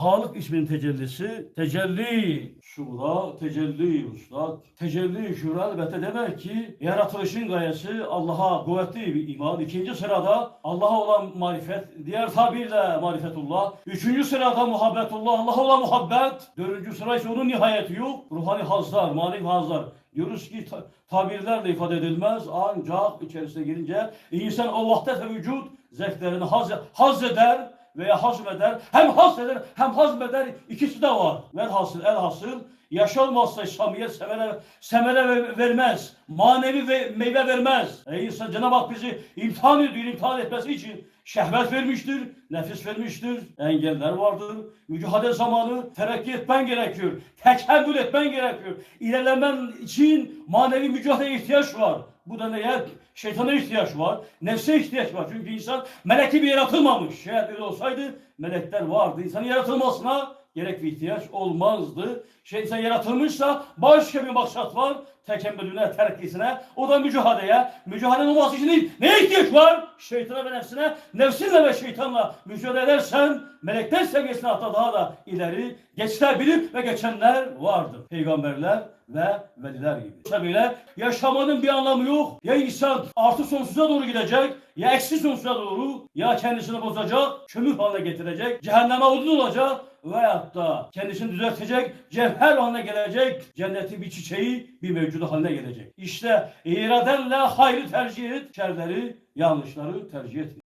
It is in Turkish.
Halık isminin tecellisi, tecelli şura, tecelli vuslat, tecelli şura elbette demek ki yaratılışın gayesi Allah'a kuvvetli bir iman. İkinci sırada Allah'a olan marifet, diğer tabirle marifetullah. Üçüncü sırada muhabbetullah, Allah'a olan muhabbet. Dördüncü sıra ise onun nihayeti yok. Ruhani hazlar, manevi hazlar. Diyoruz ki tabirlerle ifade edilmez ancak içerisine girince insan o vahdet ve vücut zevklerini haz eder veya hazmeder. Hem haz eder hem hazmeder, ikisi de var. Elhasıl yaşanmazsa İslamiyet semere vermez. Manevi ve meyve vermez. İnsan Cenab-ı Hak bizi imtihan ediyor, imtihan etmesi için şehvet vermiştir, nefis vermiştir, engeller vardır. Mücadele zamanı terakki etmen gerekiyor. Tekemmül etmen gerekiyor. İlerlemen için manevi mücadeleye ihtiyaç var. Bu da neye? Şeytana ihtiyaç var, nefse ihtiyaç var. Çünkü insan meleki bir yaratılmamış. Eğer öyle olsaydı melekler vardı. İnsanın yaratılmasına gerek bir ihtiyaç olmazdı. İnsan yaratılmışsa başka bir maksat var. Tekemmülüne, terkisine, o da mücadeleye. Mücadele olması için neye ihtiyaç var? Şeytana ve nefsine. Nefsinle ve şeytanla mücadele edersen melekler seviyesine hatta daha da ileri geçilebilir ve geçenler vardır. Peygamberler ve veliler gibi. Sebebiyle yaşamanın bir anlamı yok. Ya insan artı sonsuza doğru gidecek, ya eksi sonsuza doğru, ya kendisini bozacak, kömür haline getirecek, cehenneme odun olacak veyahut da kendisini düzeltecek, cevher haline gelecek, cenneti bir çiçeği, bir mevcudu haline gelecek. İşte iradenle hayrı tercih et, şerleri, yanlışları tercih et.